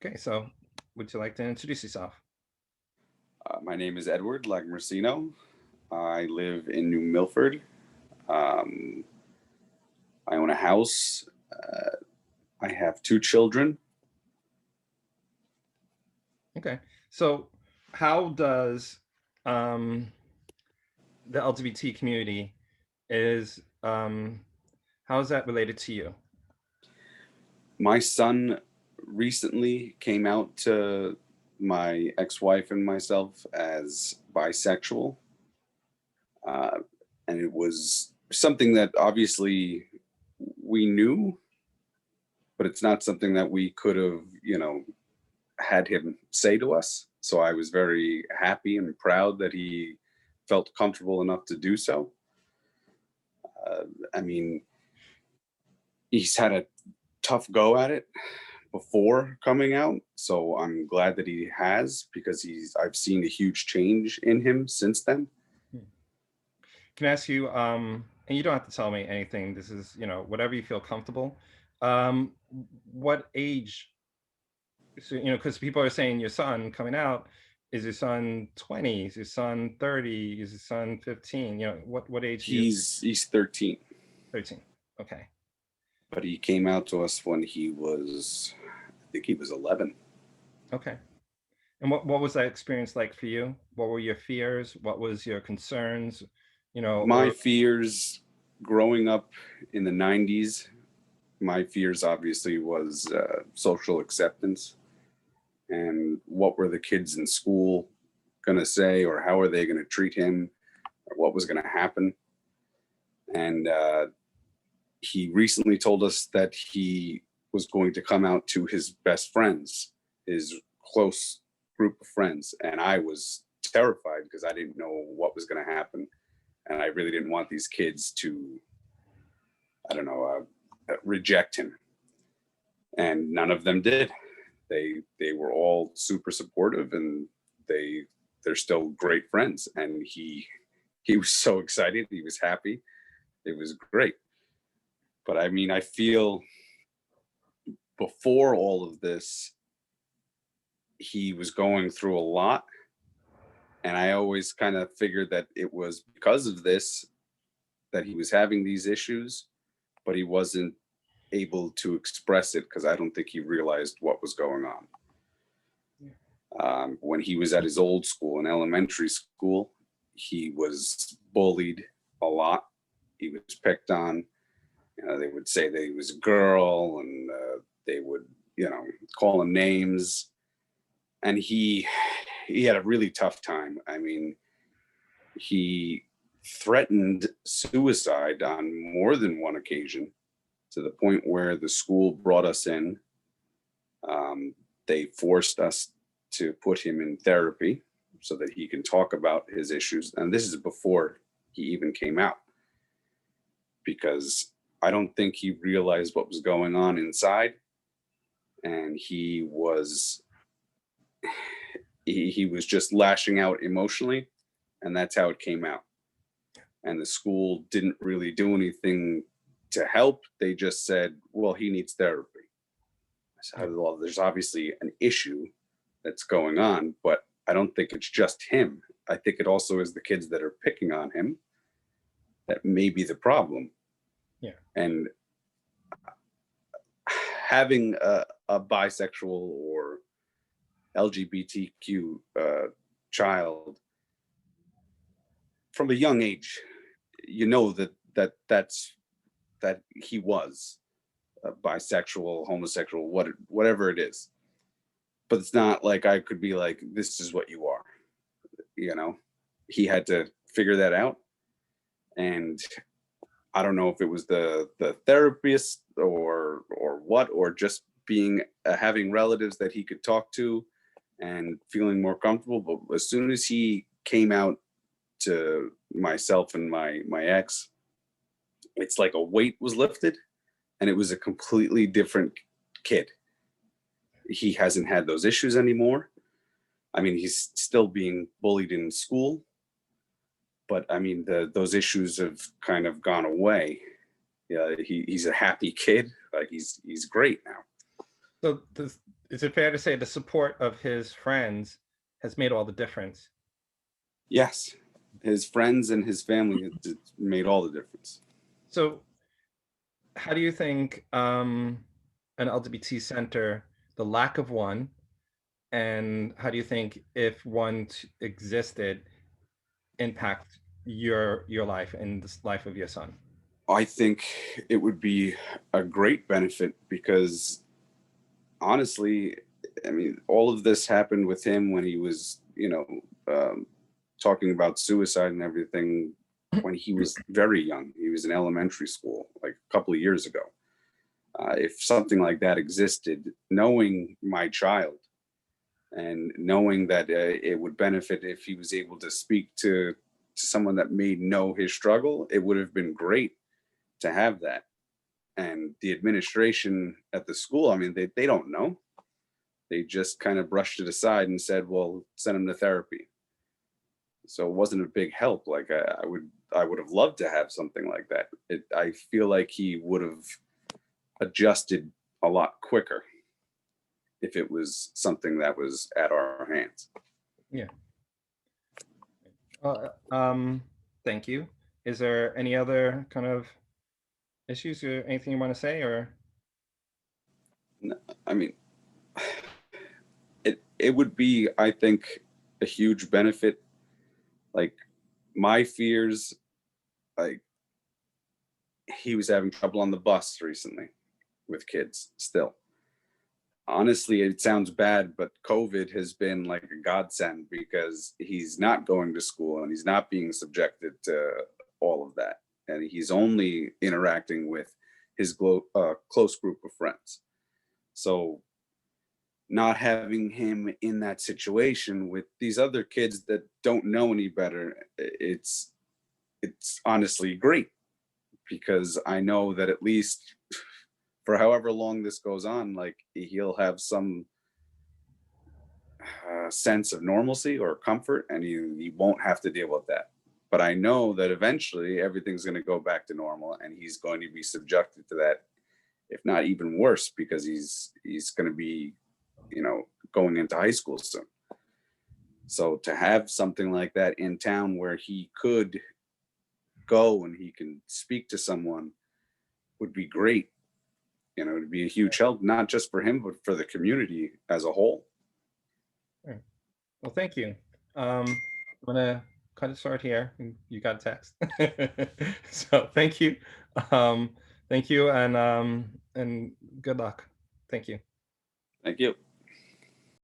Okay, so would you like to introduce yourself? My name is Edward Lagmercino. I live in New Milford. Um, I own a house. I have two children. Okay, so how does um, the LGBT community is how is that related to you? My son recently came out to my ex wife and myself as bisexual. Uh, and it was something that obviously we knew, but it's not something that we could have, had him say to us. So I was very happy and proud that he felt comfortable enough to do so. Uh, I mean, he's had a tough go at it before coming out, so I'm glad that he has because I've seen a huge change in him since then. Hmm. Can I ask you, and you don't have to tell me anything. This is, whatever you feel comfortable. Um, what age? So, because people are saying your son coming out, is your son 20? Is your son 30? Is your son 15? What age do you? He's 13, 13. Okay. but he came out to us when he was, I think he was 11. Okay. And what was that experience like for you? What were your fears? What was your concerns? My Or fears growing up in the 90s, my fears obviously was social acceptance and what were the kids in school going to say or how are they going to treat him or what was going to happen. And he recently told us that he was going to come out to his best friends, his close group of friends. And I was terrified because I didn't know what was going to happen. And I really didn't want these kids to, I don't know, reject him. And none of them did. They were all super supportive and they they're still great friends. And he was so excited. He was happy. It was great. But I mean, I feel before all of this, he was going through a lot. And I always kind of figured that it was because of this that he was having these issues, but he wasn't able to express it because I don't think he realized what was going on. When he was at his old school in elementary school, he was bullied a lot. He was picked on. They would say that he was a girl, and they would, call him names. And he had a really tough time. I mean, he threatened suicide on more than one occasion to the point where the school brought us in. They forced us to put him in therapy so that he can talk about his issues. And this is before he even came out because I don't think he realized what was going on inside. And he was just lashing out emotionally, and that's how it came out. And the school didn't really do anything to help. They just said, well, he needs therapy. yeah, So, well, there's obviously an issue that's going on, but I don't think it's just him. I think it also is the kids that are picking on him that may be the problem. yeah, And having a bisexual or LGBTQ child from a young age, that he was bisexual, homosexual, whatever it is. But it's not like I could be like, this is what you are. You know, he had to figure that out, and I don't know if it was the therapist or what, or just being having relatives that he could talk to and feeling more comfortable. But as soon as he came out to myself and my ex, it's like a weight was lifted, and it was a completely different kid. He hasn't had those issues anymore. I mean, he's still being bullied in school, but I mean, those issues have kind of gone away. Yeah, he's a happy kid. Like he's great now. So is it fair to say the support of his friends has made all the difference? Yes, his friends and his family made all the difference. So how do you think an LGBT center, the lack of one, and how do you think if one existed, impact your life and the life of your son? I think it would be a great benefit because honestly, I mean, all of this happened with him when he was, talking about suicide and everything when he was very young. He was in elementary school, like a couple of years ago. If something like that existed, knowing my child and knowing that it would benefit if he was able to speak to someone that may know his struggle, it would have been great to have that. And the administration at the school, I mean, they don't know. They just kind of brushed it aside and said, well, send him to therapy. So it wasn't a big help. Like I would have loved to have something like that. I feel like he would have adjusted a lot quicker if it was something that was at our hands. Yeah. Thank you. Is there any other kind of issues or anything you want to say or I mean, it would be, I think, a huge benefit. Like my fears, like he was having trouble on the bus recently with kids still. Honestly, it sounds bad, but COVID has been like a godsend because he's not going to school and he's not being subjected to all of that. And he's only interacting with his close group of friends. So, not having him in that situation with these other kids that don't know any better, it's honestly great because I know that at least for however long this goes on, like he'll have some sense of normalcy or comfort, and he won't have to deal with that. But I know that eventually everything's going to go back to normal, and he's going to be subjected to that, if not even worse, because he's going to be, going into high school soon. So to have something like that in town where he could go and he can speak to someone would be great. It'd be a huge help, not just for him, but for the community as a whole. Right. Well, thank you. I'm gonna cut it short here. You got a text. So thank you. Um, thank you and good luck. Thank you. Thank you.